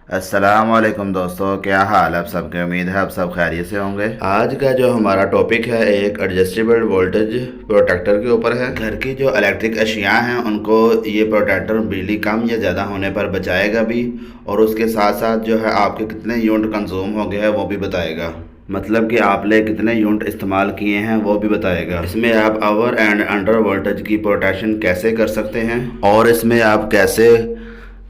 अस्सलाम वालेकुम दोस्तों, क्या हाल है आप सबके। उम्मीद है आप सब खैरियत से होंगे। आज का जो हमारा टॉपिक है एक एडजस्टेबल वोल्टेज प्रोटेक्टर के ऊपर है। घर की जो इलेक्ट्रिक अशिया हैं उनको ये प्रोटेक्टर बिजली कम या ज़्यादा होने पर बचाएगा भी, और उसके साथ साथ जो है आपके कितने यूनिट कंज्यूम हो गए हैं वो भी बताएगा। मतलब कि आपने कितने यूनिट इस्तेमाल किए हैं वो भी बताएगा। इसमें आप ओवर एंड अंडर वोल्टेज की प्रोटेक्शन कैसे कर सकते हैं, और इसमें आप कैसे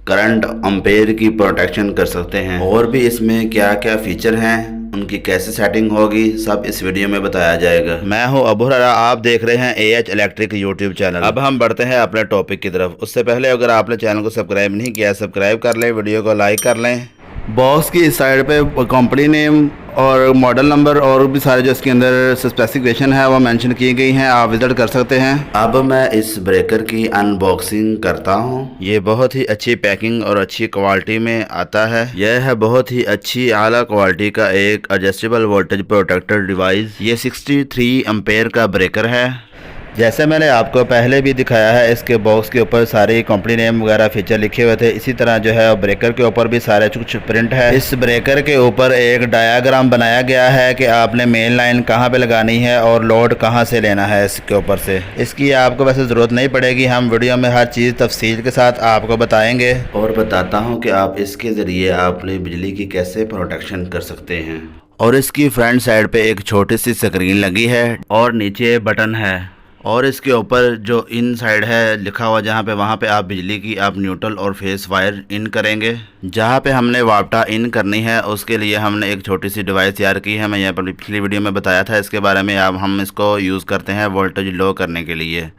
करंट अम्पेयर की प्रोटेक्शन कर सकते हैं, और भी इसमें क्या क्या फीचर हैं, उनकी कैसे सेटिंग होगी, सब इस वीडियो में बताया जाएगा। मैं हूं अबू हुरैरा, आप देख रहे हैं AH इलेक्ट्रिक यूट्यूब चैनल। अब हम बढ़ते हैं अपने टॉपिक की तरफ। उससे पहले अगर आपने चैनल को सब्सक्राइब नहीं किया, सब्सक्राइब कर लें, वीडियो को लाइक कर लें। बॉक्स की इस साइड पे कंपनी नेम और मॉडल नंबर और भी सारे जो इसके अंदर स्पेसिफिकेशन है वो मेंशन की गई हैं, आप विज़िट कर सकते हैं। अब मैं इस ब्रेकर की अनबॉक्सिंग करता हूं। ये बहुत ही अच्छी पैकिंग और अच्छी क्वालिटी में आता है। यह है बहुत ही अच्छी आला क्वालिटी का एक एडजस्टेबल वोल्टेज प्रोटेक्टर डिवाइस। ये 63 एम्पेयर का ब्रेकर है। जैसे मैंने आपको पहले भी दिखाया है, इसके बॉक्स के ऊपर सारी कंपनी नेम वगैरह फीचर लिखे हुए थे। इसी तरह जो है ब्रेकर के ऊपर भी सारे कुछ प्रिंट है। इस ब्रेकर के ऊपर एक डायाग्राम बनाया गया है कि आपने मेन लाइन कहाँ पे लगानी है और लोड कहाँ से लेना है इसके ऊपर से। इसकी आपको वैसे ज़रूरत नहीं पड़ेगी, हम वीडियो में हर चीज़ तफसील के साथ आपको बताएंगे और बताता हूँ कि आप इसके ज़रिए अपनी बिजली की कैसे प्रोटेक्शन कर सकते हैं। और इसकी फ्रंट साइड पे एक छोटी सी स्क्रीन लगी है और नीचे बटन है, और इसके ऊपर जो इन साइड है लिखा हुआ, जहाँ पे वहाँ पे आप बिजली की आप न्यूट्रल और फेस वायर इन करेंगे। जहाँ पे हमने वापटा इन करनी है उसके लिए हमने एक छोटी सी डिवाइस तैयार की है। मैं यहाँ पर पिछली वीडियो में बताया था इसके बारे में। अब हम इसको यूज़ करते हैं वोल्टेज लो करने के लिए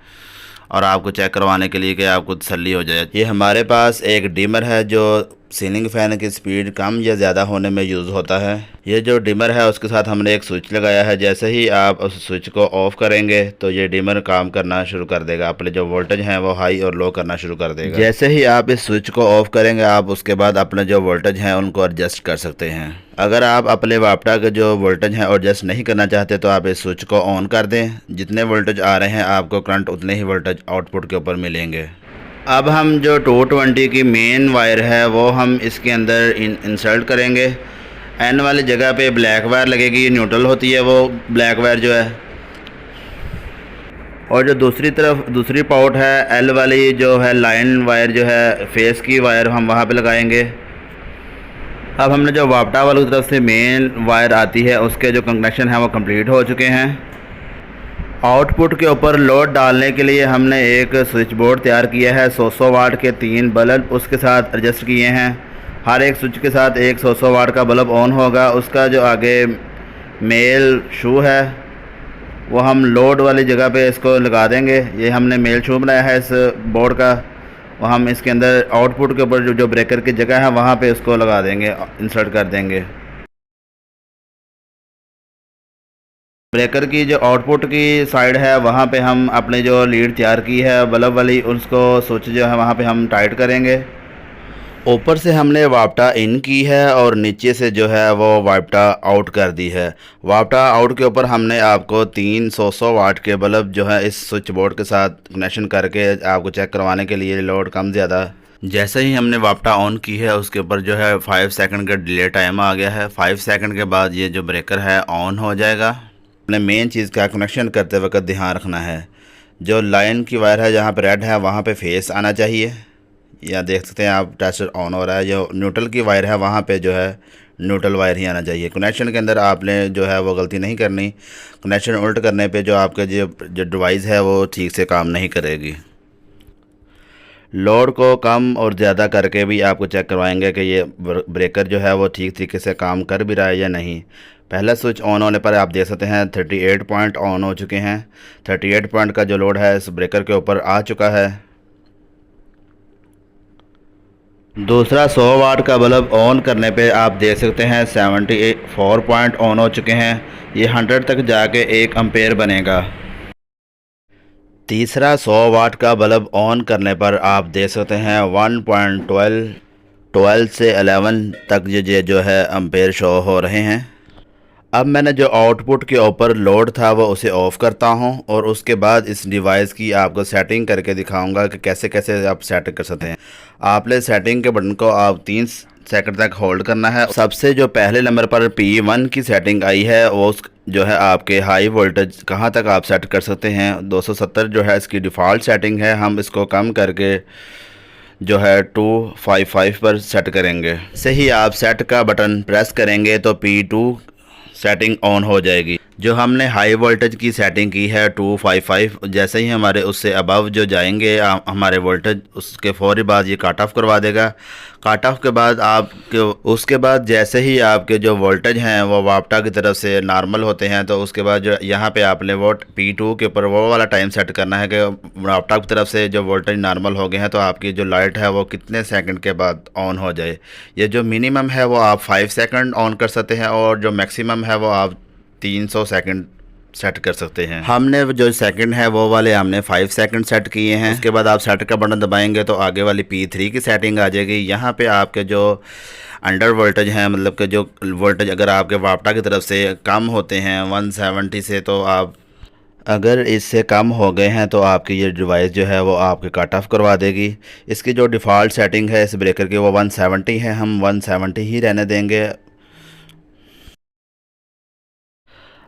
और आपको चेक करवाने के लिए कि आपको तसल्ली हो जाए। ये हमारे पास एक डिमर है जो सीलिंग फ़ैन की स्पीड कम या ज़्यादा होने में यूज़ होता है। ये जो डिमर है उसके साथ हमने एक स्विच लगाया है। जैसे ही आप उस स्विच को ऑफ़ करेंगे तो ये डिमर काम करना शुरू कर देगा, अपने जो वोल्टेज हैं वो हाई और लो करना शुरू कर देगा। जैसे ही आप इस स्विच को ऑफ़ करेंगे आप उसके बाद अपने जो वोल्टेज हैं उनको एडजस्ट कर सकते हैं। अगर आप अपने वापटा के जो वोल्टेज हैं एडजस्ट नहीं करना चाहते तो आप इस स्विच को ऑन कर दें। जितने वोल्टेज आ रहे हैं आपको करंट उतने ही वोल्टेज आउटपुट के ऊपर मिलेंगे। अब हम जो 220 की मेन वायर है वो हम इसके अंदर इंसर्ट करेंगे। एन वाली जगह पे ब्लैक वायर लगेगी, ये न्यूट्रल होती है वो ब्लैक वायर जो है। और जो दूसरी तरफ दूसरी पाउट है एल वाली जो है लाइन वायर जो है फेस की वायर, हम वहाँ पे लगाएंगे। अब हमने जो वापटा वाली तरफ से मेन वायर आती है उसके जो कनेक्शन है वो कंप्लीट हो चुके हैं। आउटपुट के ऊपर लोड डालने के लिए हमने एक स्विच बोर्ड तैयार किया है। 100 वाट के 3 बल्ब उसके साथ एडजस्ट किए हैं। हर एक स्विच के साथ एक 100 वाट का बल्ब ऑन होगा। उसका जो आगे मेल शू है वो हम लोड वाली जगह पे इसको लगा देंगे। ये हमने मेल शू बनाया है इस बोर्ड का, वो हम इसके अंदर आउटपुट के ऊपर जो ब्रेकर की जगह है वहाँ पे इसको लगा देंगे, इंसर्ट कर देंगे। ब्रेकर की जो आउटपुट की साइड है वहाँ पे हम अपने जो लीड तैयार की है बल्ब वाली, उसको स्विच जो है वहाँ पे हम टाइट करेंगे। ऊपर से हमने वापटा इन की है और नीचे से जो है वो वापटा आउट कर दी है। वापटा आउट के ऊपर हमने आपको 3 100 वाट के बल्ब जो है इस स्विच बोर्ड के साथ कनेक्शन करके आपको चेक करवाने के लिए लोड कम ज़्यादा। जैसे ही हमने वापटा ऑन की है उसके ऊपर जो है 5 सेकंड का डिले टाइम आ गया है। 5 सेकंड के बाद ये जो ब्रेकर है ऑन हो जाएगा। अपने मेन चीज़ का कनेक्शन करते वक्त ध्यान रखना है, जो लाइन की वायर है जहाँ पे रेड है वहाँ पे फेस आना चाहिए। या देख सकते हैं आप टेस्टर ऑन हो रहा है। जो न्यूट्रल की वायर है वहाँ पे जो है न्यूट्रल वायर ही आना चाहिए। कनेक्शन के अंदर आपने जो है वो गलती नहीं करनी। कनेक्शन उल्ट करने पे जो आपके जो डिवाइस है वो ठीक से काम नहीं करेगी। लोड को कम और ज़्यादा करके भी आपको चेक करवाएंगे कि ये ब्रेकर जो है वो ठीक तरीके से काम कर भी रहा है या नहीं। पहला स्विच ऑन होने पर आप देख सकते हैं 38 पॉइंट ऑन हो चुके हैं। 38 पॉइंट का जो लोड है इस ब्रेकर के ऊपर आ चुका है। दूसरा 100 वाट का बल्ब ऑन करने पे आप देख सकते हैं 74 पॉइंट ऑन हो चुके हैं। ये 100 तक जाके 1 एम्पेयर बनेगा। तीसरा 100 वाट का बल्ब ऑन करने पर आप देख सकते हैं 1.12 से 11 तक ये जो है एम्पेयर शो हो रहे हैं। अब मैंने जो आउटपुट के ऊपर लोड था वो उसे ऑफ़ करता हूं और उसके बाद इस डिवाइस की आपको सेटिंग करके दिखाऊंगा कि कैसे कैसे आप सेट कर सकते हैं। आपने सेटिंग के बटन को आप 3 सेकंड तक होल्ड करना है। सबसे जो पहले नंबर पर P1 की सेटिंग आई है वो जो है आपके हाई वोल्टेज कहाँ तक आप सेट कर सकते हैं। 270 जो है इसकी डिफ़ॉल्ट सेटिंग है, हम इसको कम करके जो है 255 पर सेट करेंगे। से ही आप सेट का बटन प्रेस करेंगे तो P2 सेटिंग ऑन हो जाएगी। जो हमने हाई वोल्टेज की सेटिंग की है 255, जैसे ही हमारे उससे अबव जो जाएंगे हमारे वोल्टेज, उसके फौरी बाद ये काट ऑफ करवा देगा। काट ऑफ के बाद आपके उसके बाद जैसे ही आपके जो वोल्टेज हैं वो वापटा की तरफ से नॉर्मल होते हैं, तो उसके बाद जो यहाँ पे आपने वो P2 के ऊपर वो वाला टाइम सेट करना है कि वापटा की तरफ से जो वोल्टेज नॉर्मल हो गए हैं तो आपकी जो लाइट है वो कितने सेकंड के बाद ऑन हो जाए। ये जो मिनिमम है वो आप 5 सेकंड ऑन कर सकते हैं और जो मैक्सिमम है वो आप 300 सेकंड सेट कर सकते हैं। हमने जो सेकंड है वो वाले हमने 5 सेकंड सेट किए हैं। उसके बाद आप सेट का बटन दबाएंगे तो आगे वाली P3 की सेटिंग आ जाएगी। यहाँ पे आपके जो अंडर वोल्टेज हैं, मतलब कि जो वोल्टेज अगर आपके वापटा की तरफ से कम होते हैं 170 से, तो आप अगर इससे कम हो गए हैं तो आपकी ये डिवाइस जो है वो आपके कट ऑफ करवा देगी। इसकी जो डिफ़ॉल्ट सेटिंग है इस ब्रेकर की वो 170 है, हम 170 ही रहने देंगे।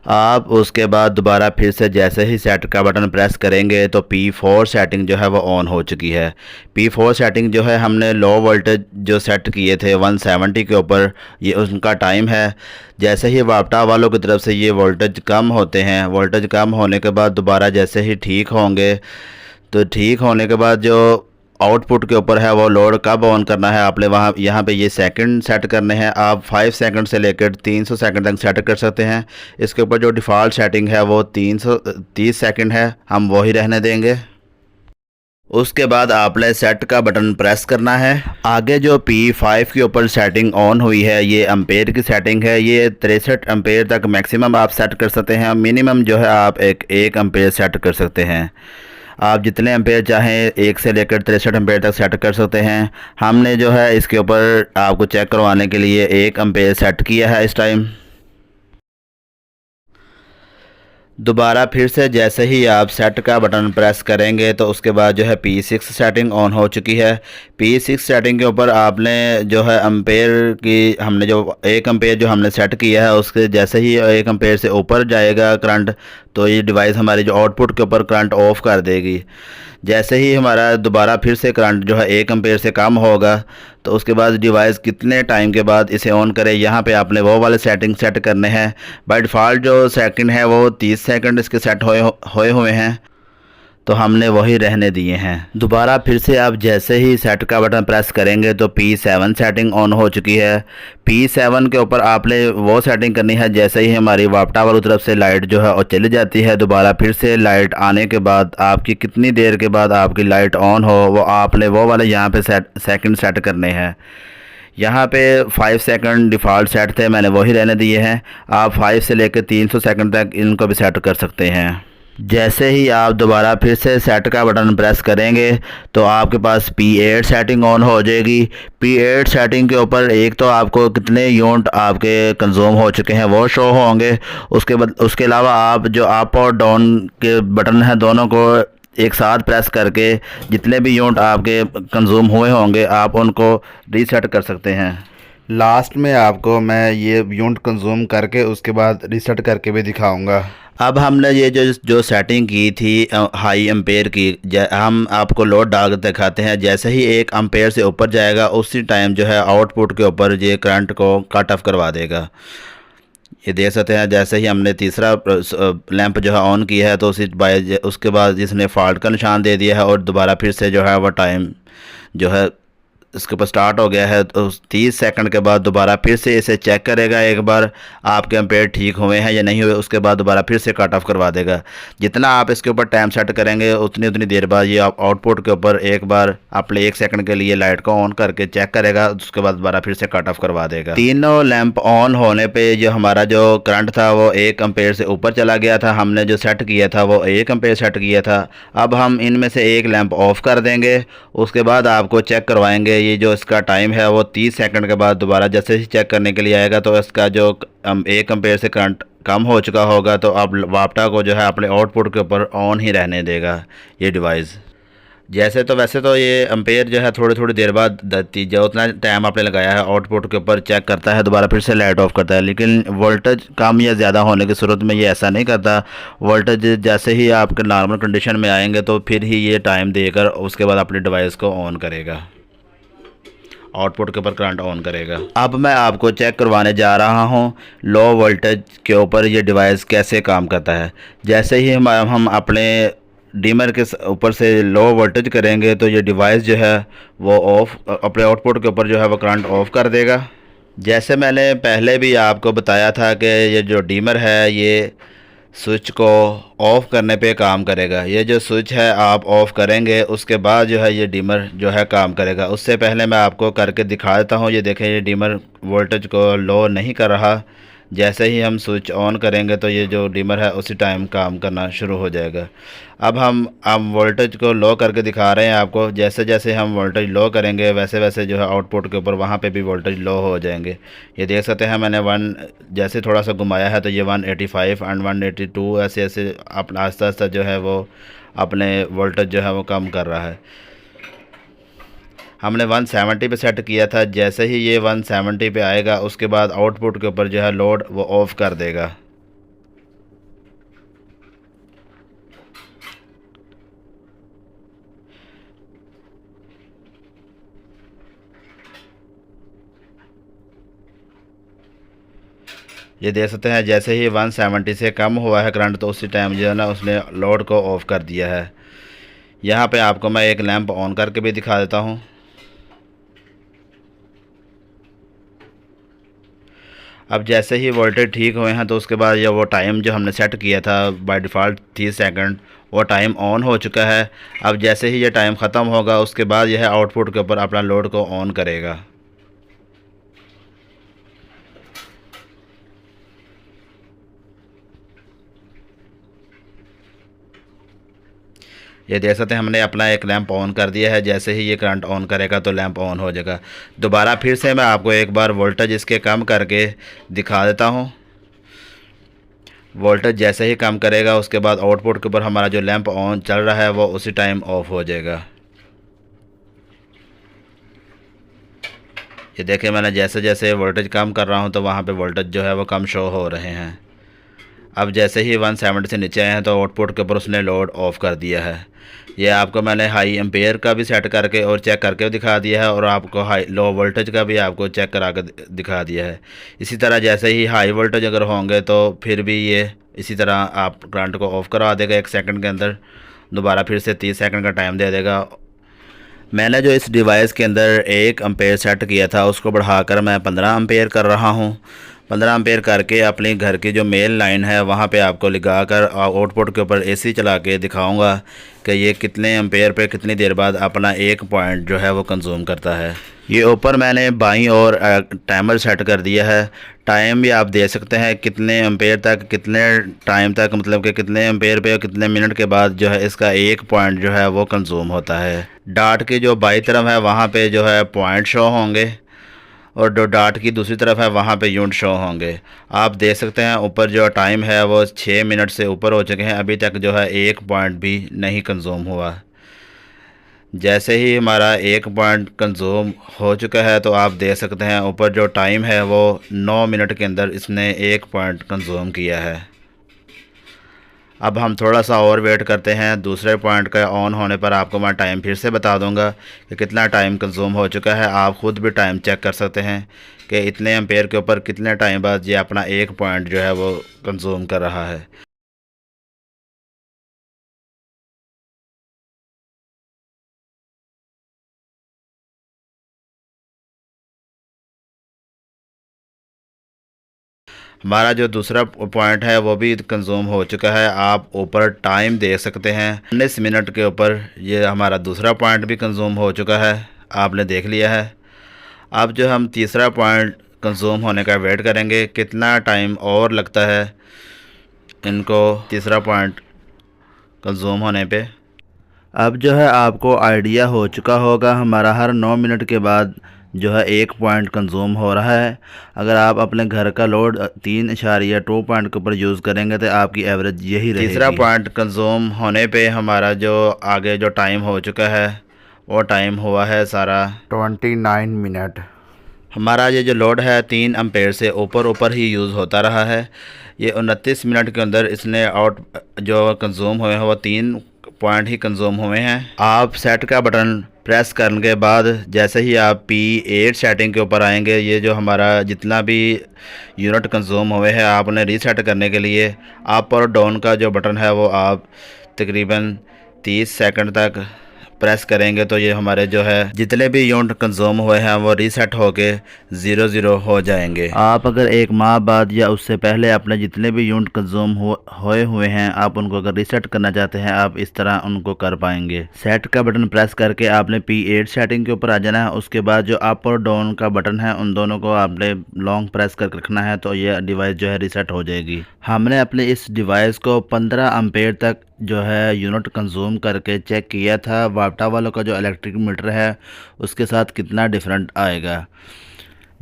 आप उसके बाद दोबारा फिर से जैसे ही सेट का बटन प्रेस करेंगे तो P4 सेटिंग जो है वो ऑन हो चुकी है। P4 सेटिंग जो है हमने लो वोल्टेज जो सेट किए थे 170 के ऊपर, ये उनका टाइम है। जैसे ही वापटा वालों की तरफ से ये वोल्टेज कम होते हैं, वोल्टेज कम होने के बाद दोबारा जैसे ही ठीक होंगे, तो ठीक होने के बाद जो आउटपुट के ऊपर है वो लोड कब ऑन करना है आपने वहाँ यहाँ पे ये सेकंड सेट करने हैं। आप 5 सेकंड से लेकर 300 सेकंड तक सेट कर सकते हैं। इसके ऊपर जो डिफ़ॉल्ट सेटिंग है वो 330 सेकंड है, हम वही रहने देंगे। उसके बाद आपने सेट का बटन प्रेस करना है। आगे जो P5 के ऊपर सेटिंग ऑन हुई है ये एम्पेयर की सेटिंग है। ये 63 एम्पेयर तक मैक्सिमम आप सेट कर सकते हैं, मिनिमम जो है आप 1 एम्पेयर सेट कर सकते हैं। आप जितने एम्पेयर चाहें 1 से लेकर 63 एम्पेयर तक सेट कर सकते हैं। हमने जो है इसके ऊपर आपको चेक करवाने के लिए 1 एम्पेयर सेट किया है इस टाइम। दोबारा फिर से जैसे ही आप सेट का बटन प्रेस करेंगे तो उसके बाद जो है P6 सेटिंग ऑन हो चुकी है। P6 सेटिंग के ऊपर आपने जो है एम्पेयर की, हमने जो 1 एम्पेयर जो हमने सेट किया है उसके जैसे ही 1 एम्पेयर से ऊपर जाएगा करंट, तो ये डिवाइस हमारी जो आउटपुट के ऊपर करंट ऑफ कर देगी। जैसे ही हमारा दोबारा फिर से करंट जो है 1 एम्पेयर से कम होगा तो उसके बाद डिवाइस कितने टाइम के बाद इसे ऑन करे, यहाँ पे आपने वो वाले सेटिंग सेट करने हैं। बाय डिफ़ॉल्ट जो सेकंड है वो 30 सेकंड इसके सेट होए हुए हैं, तो हमने वही रहने दिए हैं। दोबारा फिर से आप जैसे ही सेट का बटन प्रेस करेंगे तो P7 सेटिंग ऑन हो चुकी है। P7 के ऊपर आपने वो सेटिंग करनी है जैसे ही हमारी वापटा वाली तरफ से लाइट जो है वो चली जाती है, दोबारा फिर से लाइट आने के बाद आपकी कितनी देर के बाद आपकी लाइट ऑन हो वो आपने वो वाले यहाँ पे सेकंड सेट करने हैं। यहाँ पे 5 सेकंड डिफ़ॉल्ट सेट थे, मैंने वही रहने दिए हैं। आप 5 से लेकर 300 सेकंड तक इनको भी सेट कर सकते हैं। जैसे ही आप दोबारा फिर से सेट का बटन प्रेस करेंगे तो आपके पास P8 सेटिंग ऑन हो जाएगी। P8 सेटिंग के ऊपर एक तो आपको कितने यूनिट आपके कंज्यूम हो चुके हैं वो शो होंगे। उसके अलावा आप जो अप और डाउन के बटन हैं दोनों को एक साथ प्रेस करके जितने भी यूनिट आपके कंज्यूम हुए होंगे आप उनको रीसेट कर सकते हैं। लास्ट में आपको मैं ये यूनिट कंज्यूम करके उसके बाद रीसेट करके भी दिखाऊंगा। अब हमने ये जो सेटिंग की थी हाई एम्पेयर की, हम आपको लोड डाल दिखाते हैं। जैसे ही 1 एम्पेयर से ऊपर जाएगा उसी टाइम जो है आउटपुट के ऊपर ये करंट को कट ऑफ करवा देगा। ये देख सकते हैं जैसे ही हमने तीसरा लैंप जो है ऑन किया है तो उसके बाद इसने फॉल्ट का निशान दे दिया है और दोबारा फिर से जो है वो टाइम जो है इसके ऊपर स्टार्ट हो गया है। तो 30 सेकंड के बाद दोबारा फिर से इसे चेक करेगा एक बार आपके एम्पेयर ठीक हुए हैं या नहीं हुए, उसके बाद दोबारा फिर से कट ऑफ करवा देगा। जितना आप इसके ऊपर टाइम सेट करेंगे उतनी देर बाद ये आउटपुट के ऊपर एक बार अपने 1 सेकंड के लिए लाइट को ऑन करके चेक करेगा, उसके बाद दोबारा फिर से कट ऑफ करवा देगा। तीनों लैंप ऑन होने पर जो हमारा जो करंट था वो 1 एम्पेयर से ऊपर चला गया था। हमने जो सेट किया था वो 1 एम्पेयर सेट किया था। अब हम इनमें से एक लैंप ऑफ कर देंगे, उसके बाद आपको चेक करवाएंगे ये जो इसका टाइम है वो 30 सेकंड के बाद दोबारा जैसे ही चेक करने के लिए आएगा तो इसका जो 1 एम्पेयर से करंट कम हो चुका होगा, तो अब वापटा को जो है अपने आउटपुट के ऊपर ऑन ही रहने देगा ये डिवाइस। जैसे तो वैसे तो ये एम्पेयर जो है थोड़ी थोड़ी देर बाद जो उतना टाइम आपने लगाया है आउटपुट के ऊपर चेक करता है, दोबारा फिर से लाइट ऑफ करता है। लेकिन वोल्टेज कम या ज़्यादा होने की सूरत में ये ऐसा नहीं करता। वोल्टेज जैसे ही आपके नॉर्मल कंडीशन में आएंगे तो फिर ही ये टाइम देकर उसके बाद अपनी डिवाइस को ऑन करेगा, आउटपुट के ऊपर करंट ऑन करेगा। अब मैं आपको चेक करवाने जा रहा हूँ लो वोल्टेज के ऊपर ये डिवाइस कैसे काम करता है। जैसे ही हम अपने डिमर के ऊपर से लो वोल्टेज करेंगे तो ये डिवाइस जो है वो ऑफ अपने आउटपुट के ऊपर जो है वो करंट ऑफ कर देगा। जैसे मैंने पहले भी आपको बताया था कि ये जो डिमर है ये स्विच को ऑफ़ करने पे काम करेगा। ये जो स्विच है आप ऑफ़ करेंगे उसके बाद जो है ये डिमर जो है काम करेगा। उससे पहले मैं आपको करके दिखा देता हूँ। ये देखें, ये डिमर वोल्टेज को लो नहीं कर रहा। जैसे ही हम स्विच ऑन करेंगे तो ये जो डिमर है उसी टाइम काम करना शुरू हो जाएगा। अब हम वोल्टेज को लो करके दिखा रहे हैं आपको। जैसे जैसे हम वोल्टेज लो करेंगे वैसे वैसे जो है आउटपुट के ऊपर वहाँ पे भी वोल्टेज लो हो जाएंगे। ये देख सकते हैं मैंने जैसे थोड़ा सा घुमाया है तो ये 185 एंड 182 ऐसे ऐसे अपना आस्ता आस्ता जो है वो अपने वोल्टेज जो है वो कम कर रहा है। हमने 170 पे सेट किया था। जैसे ही ये 170 पे आएगा उसके बाद आउटपुट के ऊपर जो है लोड वो ऑफ़ कर देगा। ये देख सकते हैं जैसे ही 170 से कम हुआ है करंट तो उसी टाइम जो है ना उसने लोड को ऑफ़ कर दिया है। यहाँ पे आपको मैं एक लैंप ऑन करके भी दिखा देता हूँ। अब जैसे ही वोल्टेज ठीक हुए हैं तो उसके बाद ये वो टाइम जो हमने सेट किया था बाय डिफ़ॉल्ट 30 सेकंड, वो टाइम ऑन हो चुका है। अब जैसे ही ये टाइम ख़त्म होगा उसके बाद यह आउटपुट के ऊपर अपना लोड को ऑन करेगा। ये देख सकते हैं हमने अपना एक लैंप ऑन कर दिया है। जैसे ही ये करंट ऑन करेगा तो लैंप ऑन हो जाएगा। दोबारा फिर से मैं आपको एक बार वोल्टेज इसके कम करके दिखा देता हूँ। वोल्टेज जैसे ही कम करेगा उसके बाद आउटपुट के ऊपर हमारा जो लैंप ऑन चल रहा है वो उसी टाइम ऑफ हो जाएगा। ये देखिए मैंने जैसे जैसे वोल्टेज कम कर रहा हूँ तो वहाँ पे वोल्टेज जो है वो कम शो हो रहे हैं। अब जैसे ही 170 से नीचे आए हैं तो आउटपुट के ऊपर उसने लोड ऑफ़ कर दिया है। ये आपको मैंने हाई एम्पेयर का भी सेट करके और चेक करके दिखा दिया है और आपको हाई लो वोल्टेज का भी आपको चेक करा कर दिखा दिया है। इसी तरह जैसे ही हाई वोल्टेज अगर होंगे तो फिर भी ये इसी तरह आप करंट को ऑफ़ करवा देगा 1 सेकंड के अंदर। दोबारा फिर से 30 सेकंड का टाइम दे देगा। मैंने जो इस डिवाइस के अंदर 1 एम्पेयर सेट किया था उसको बढ़ाकर मैं 15 एम्पेयर कर रहा हूँ। 15 एम्पेयर करके अपने घर की जो मेन लाइन है वहाँ पे आपको लगा कर आउटपुट के ऊपर एसी चला के दिखाऊंगा कि ये कितने एम्पेयर पे कितनी देर बाद अपना 1 पॉइंट जो है वो कंज्यूम करता है। ये ऊपर मैंने बाईं और टाइमर सेट कर दिया है। टाइम भी आप दे सकते हैं कितने एम्पेयर तक, कितने टाइम तक, मतलब कि कितने एम्पेयर पे कितने मिनट के बाद जो है इसका 1 पॉइंट जो है वो कंज्यूम होता है। डाट की जो बाईं तरफ है वहाँ पे जो है पॉइंट शो होंगे और जो डाट की दूसरी तरफ है वहाँ पे यूनिट शो होंगे। आप देख सकते हैं ऊपर जो टाइम है वो 6 मिनट से ऊपर हो चुके हैं, अभी तक जो है 1 पॉइंट भी नहीं कंज्यूम हुआ। जैसे ही हमारा 1 पॉइंट कंज्यूम हो चुका है तो आप देख सकते हैं ऊपर जो टाइम है वो 9 मिनट के अंदर इसने 1 पॉइंट कंज्यूम किया है। अब हम थोड़ा सा और वेट करते हैं। दूसरे पॉइंट का ऑन होने पर आपको मैं टाइम फिर से बता दूंगा कि कितना टाइम कंज्यूम हो चुका है। आप ख़ुद भी टाइम चेक कर सकते हैं कि इतने एम्पेयर के ऊपर कितने टाइम बाद ये अपना 1 पॉइंट जो है वो कंज्यूम कर रहा है। हमारा जो दूसरा पॉइंट है वो भी कंज्यूम हो चुका है। आप ऊपर टाइम देख सकते हैं 19 मिनट के ऊपर ये हमारा दूसरा पॉइंट भी कंज्यूम हो चुका है, आपने देख लिया है। अब जो हम तीसरा पॉइंट कंज्यूम होने का वेट करेंगे, कितना टाइम और लगता है इनको तीसरा पॉइंट कंज्यूम होने पे। अब जो है आपको आइडिया हो चुका होगा हमारा हर 9 मिनट के बाद जो है 1 पॉइंट कंज्यूम हो रहा है। अगर आप अपने घर का लोड 3.2 पॉइंट के ऊपर यूज़ करेंगे तो आपकी एवरेज यही रहेगी। तीसरा पॉइंट कंज्यूम होने पे हमारा जो आगे जो टाइम हो चुका है वो टाइम हुआ है सारा 29 मिनट। हमारा ये जो लोड है 3 एम्पेयर से ऊपर ही यूज़ होता रहा है। ये 29 मिनट के अंदर इसने आउट जो कंज्यूम हुए हैं वो 3 पॉइंट ही कंज्यूम हुए हैं। आप सेट का बटन प्रेस करने के बाद जैसे ही आप P8 सेटिंग के ऊपर आएंगे, ये जो हमारा जितना भी यूनिट कंज्यूम हुए हैं आपने रीसेट करने के लिए अप और डाउन का जो बटन है वो आप तकरीबन 30 सेकंड तक प्रेस करेंगे तो ये हमारे जो है जितने भी यूनिट कंज्यूम हुए हैं वो रीसेट होके 0 हो जाएंगे। आप अगर 1 माह बाद या उससे पहले अपने जितने भी यूनिट कंज्यूम हुए हैं आप उनको अगर रीसेट करना चाहते हैं आप इस तरह उनको कर पाएंगे। सेट का बटन प्रेस करके आपने P8 सेटिंग के ऊपर आ जाना है। उसके बाद जो अप और डाउन का बटन है उन दोनों को आपने लॉन्ग प्रेस करके रखना है तो ये डिवाइस जो है रीसेट हो जाएगी। हमने अपने इस डिवाइस को 15 एम्पेयर तक जो है यूनिट कंज्यूम करके चेक किया था वापटा वालों का जो इलेक्ट्रिक मीटर है उसके साथ कितना डिफरेंट आएगा।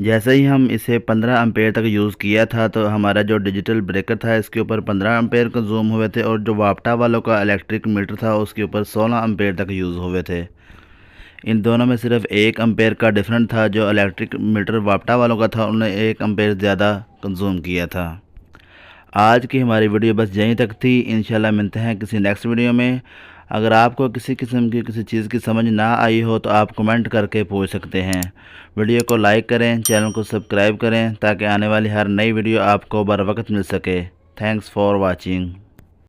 जैसे ही हम इसे 15 एम्पेयर तक यूज़ किया था तो हमारा जो डिजिटल ब्रेकर था इसके ऊपर 15 एम्पेयर कंज्यूम हुए थे और जो वापटा वालों का इलेक्ट्रिक मीटर था उसके ऊपर 16 एम्पेयर तक यूज़ हुए थे। इन दोनों में सिर्फ 1 एम्पेयर का डिफरेंट था। जो इलेक्ट्रिक मीटर वापटा वालों का था उन्होंने 1 एम्पेयर ज़्यादा कंज्यूम किया था। आज की हमारी वीडियो बस यहीं तक थी। इंशाल्लाह मिलते हैं किसी नेक्स्ट वीडियो में। अगर आपको किसी किस्म की किसी चीज़ की समझ ना आई हो तो आप कमेंट करके पूछ सकते हैं। वीडियो को लाइक करें, चैनल को सब्सक्राइब करें ताकि आने वाली हर नई वीडियो आपको बर वक्त मिल सके। Thanks for watching.